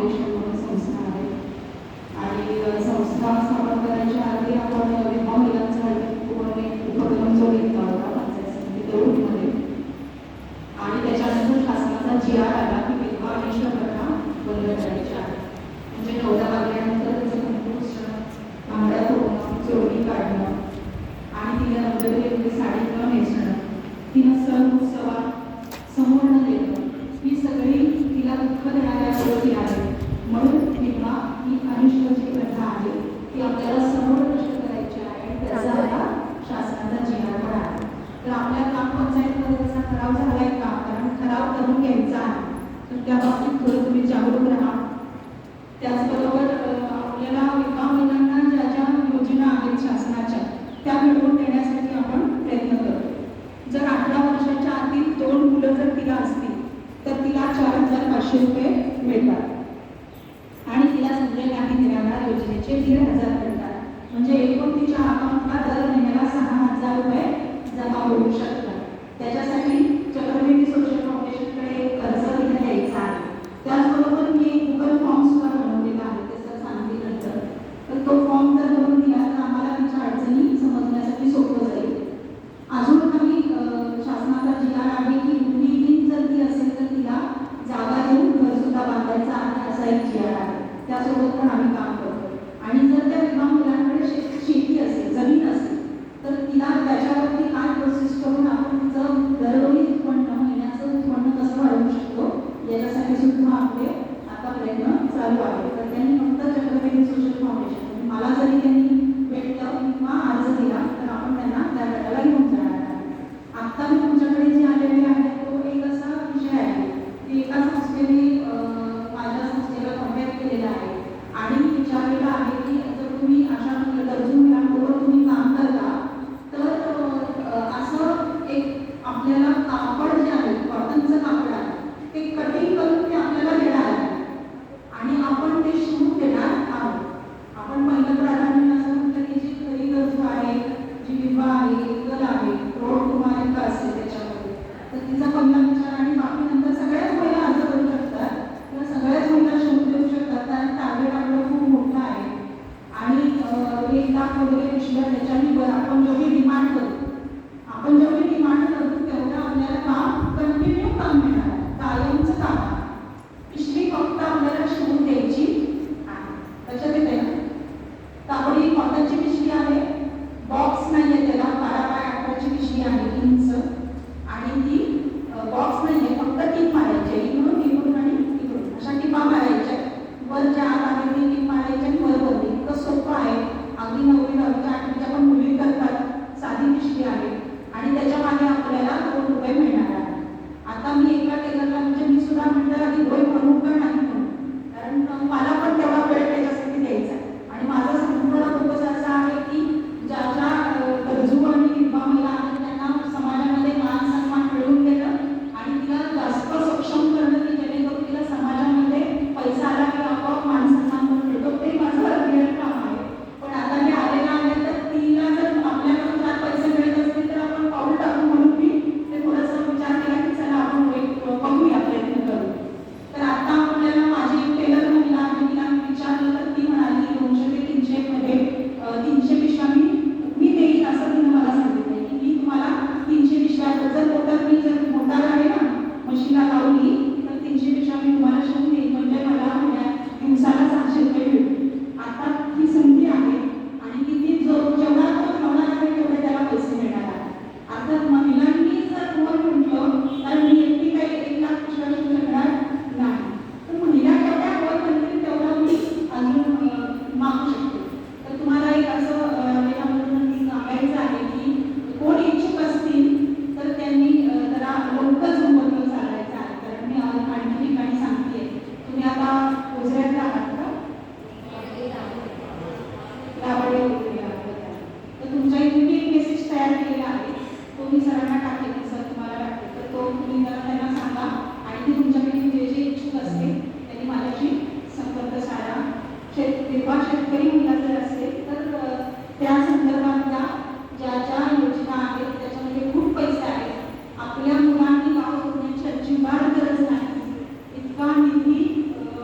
Foundation म्हणून संस्था आहे आणि संस्था स्थापन करण्याच्या आधी आपण विधवा महिलांसाठी उपक्रम जो घेतला होता पंचायत समिती देऊळमध्ये आणि त्याच्यानंतर शासनाचा GR आला की विधवा अनिष्ट प्रथा बंद करायची आहे. म्हणजे 9 वाजल्यानंतर त्याचं कंपोस्टन, तांबड्या फोडणं, चोरी काढणं आणि तिला रंगीबेरंगी साडी न नेसणं, तिनं सण उत्सवात समोर न देणं, ही सगळी तिला दुःख देणाऱ्या गोष्टी आहेत. म्हणून विधवा ही अनिष्ट जी प्रथा आहे ती आपल्याला समोर नष्ट करायची आहे. त्याचा आता शासनाचा GR पण आहे. तर आपल्या ग्रामपंचायतीमध्ये त्याचा ठराव झालाय का? कारण ठराव करून घ्यायचा आहे. तर त्या बाबतीत थोडं तुम्ही जागरूक राहा. त्याचबरोबर आपल्याला विधवा महिलांना ज्या ज्या योजना आहेत शासनाच्या त्या मिळवून देण्यासाठी आपण प्रयत्न करतो. जर 18 वर्षाच्या आतील 2 मुलं जर तिला असतील तर तिला 4,500 रुपये मिळतात आणि तिला संजय गांधी निराधार योजनेचे 1,500 मिळतात. म्हणजे एकूण तिच्या अकाउंटला दर महिन्याला 6,000 रुपये जमा होऊ शकतात. त्याच्यासाठी चक्रवर्ती सोशल फाउंडेशनकडे कर्ज तिला द्यायचं आहे. त्याचबरोबर मी एक गुगल फॉर्म सुद्धा बनवलेला आहे त्याचं सांगितल्यानंतर. तर तो फॉर्म जर भरून दिला तर आम्हाला तिच्या अडचणी समजण्यासाठी सोपं जाईल. अजून काही शासनाचा GR आहे की मुलीही जर ती असेल तर तिला जागा देऊन घर सुद्धा बांधायचं आहे असा एक GR आहे. त्यासोबत पण आम्ही काम करतो. आणि जर त्या विधवा मुलांकडे शेती असेल, जमीन असेल तर तिला त्याच्यावरती काय प्रोसेस करून आपण तिचं दरडोई उत्पन्न, महिन्याचं उत्पन्न कसं वाढवू शकतो याच्यासाठी सुद्धा आपले आता प्रयत्न चालू आहे. तर त्यांनी फक्त चक्रवर्ती सोशल फाउंडेशन मला जरी त्यांनी भेटलं किंवा अर्ज दिला तर आपण त्यांना त्या गटाला घेऊन जाणार आहे. आत्ता मी तुमच्याकडे जे आलेले आहे तो एक असा विषय आहे की एका संस्थेने माझ्या संस्थेला कॉन्टॅक्ट केलेला आहे आणि विचारलेलं आहे की जर तुम्ही अशा गरजू मुलांबरोबर तुम्ही काम करता तर असं एक आपल्याला कापड जे आहे, कॉटनचं कापड आहे ते कटिंग करून ते आपल्याला देणार आहे आणि आपण ते शिवून देणार आहोत. आपण पहिलं प्राधान्य असं म्हटलं की जी खरी गरजू आहे, जी विधवा आहे, एकल आहे, रोड कुमारिका असेल त्याच्यामध्ये तर तिचा पहिला विचार आणि बाकी नंतर सगळ्याच महिला अर्ज करू शकतात किंवा सगळ्याच महिला शिवून देऊ शकतात. कारण टार्गेट आपलं खूप मोठं आहे आणि 1 लाख वगैरे पिशव्या त्याच्याही वर आपण जेवढी डिमांड करतो तेवढं आपल्याला काम कंटिन्यू काम मिळणार आहे, कायमचं काम. पिशवी फक्त आपल्याला शिवून द्यायची आहे. लक्षात येते ना? कापडी कॉटनची पिशवी आहे, बॉक्स नाही आहे त्याला, 12x18ची पिशवी आहे इंच आणि ती बॉक्स नाही आहे, फक्त टीप मारायची इकडून आणि इकडून अशा टिपा मारायच्या. वर ज्या आहे ती टीप मारायची आणि वर बंदी. इतकं सोपं आहे. अगदी 9वी 10वी 8वीच्या पण मुली करतात. साधी पिशवी आहे आणि त्याच्या मागे आपल्याला 2 रुपये मिळणार आहे. आता मी एका टेलरला म्हणजे मी सुद्धा म्हटलं की होय म्हणून पण नाही म्हणून, कारण मला पण तेवढा वेळ त्याच्यासाठी द्यायचा आणि माझा संपूर्ण फोकस असा आहे की ज्या ज्या गरजू आणि विधवा महिला आहेत त्यांना समाजामध्ये मान सन्मान मिळवून देणं आणि तिला जास्त सक्षम करणं की जेणेकरून तिला समाजामध्ये पैसा आला की आपोआप मान सन्मान पण मिळतो. ते माझं रिअल काम आहे. पण आता हे आलेलं आहे तर तिला जर आपल्याकडून 4 पैसे मिळत असतील तर आपण पाऊल टाकू म्हणून मी ते थोडंसं विचार केला की चला आपण बघूया, प्रयत्न करू. तर आता आपल्याला माझी एक टेलर महिला आहे, तिला मी विचारलं तर ती म्हणाली 200 ते 300 मध्ये 300 पिशव्या मी देईन असं तिनं मला सांगितलं की मी तुम्हाला 300 पिशव्या जर मोटार आहे ना मशीनला लावली तर 300 पिशव्या मी तुम्हाला शिवून देईन. म्हणजे मला दिवसाला 700 रुपये मिळतील. आता ही संधी आहे आणि किती जेवढा तो ठेवणार आहे तेवढे त्याला पैसे मिळणार आहे. आता महिलांनी जर वर म्हटलं तर मी एकटी काही 1 लाख पिशव्या शिवू शकणार नाही. तर महिला जेवढ्या वर म्हणतील तेवढं मी अजून मागू शकते. तर तुम्हाला एक असं याच्यामधून सांगायचं आहे की कोण इच्छुक असतील तर त्यांनी जरा लवकर संपर्क साधायचा आहे. कारण मी आणखी ठिकाणी सांगते. तुम्ही आता गुजरातला आहात का? त्यामुळे तर तुमच्या इथे मी एक मेसेज तयार केलेला आहे, तो मी सरांना टाकेल की सर तुम्हाला टाकते. तर तो तुम्ही जरा त्यांना सांगा आणि ते तुमच्याकडे जे जे इच्छुक असतील त्यांनी माझ्याशी संपर्क साधा. विधवा शेतकरी महिला जर असेल तर त्या संदर्भातल्या ज्या ज्या योजना आहेत त्याच्यामध्ये खूप पैसे आहेत. आपल्या मुलांनी गाव सोडण्याची अजिबात गरज नाही. इतका निधी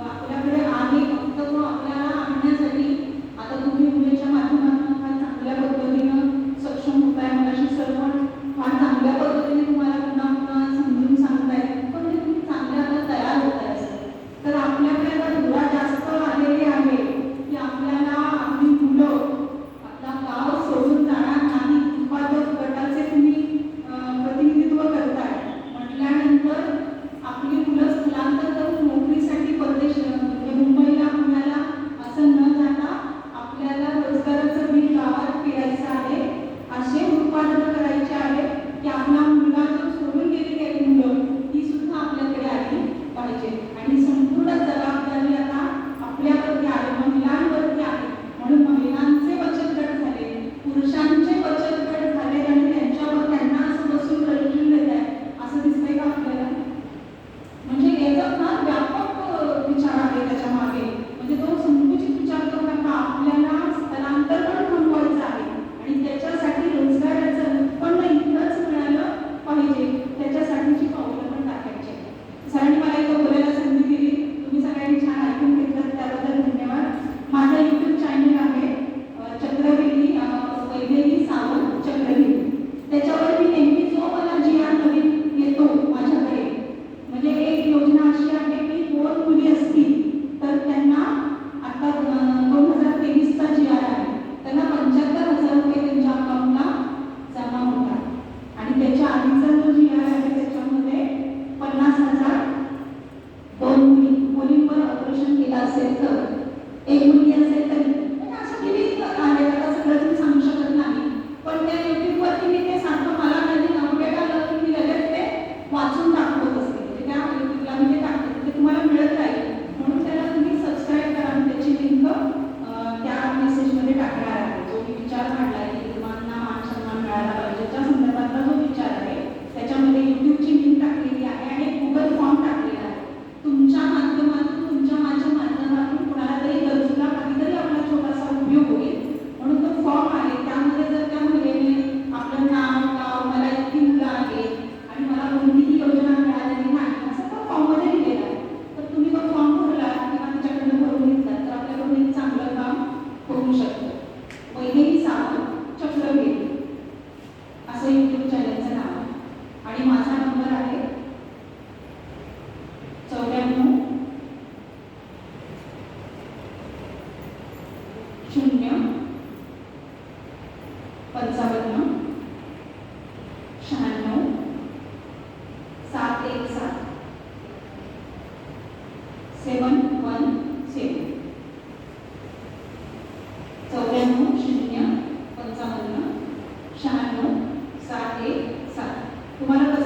आपल्याकडे आणि माझा नंबर आहे 94 0 55 96 717 717 94 0 55 96 717. तुम्हाला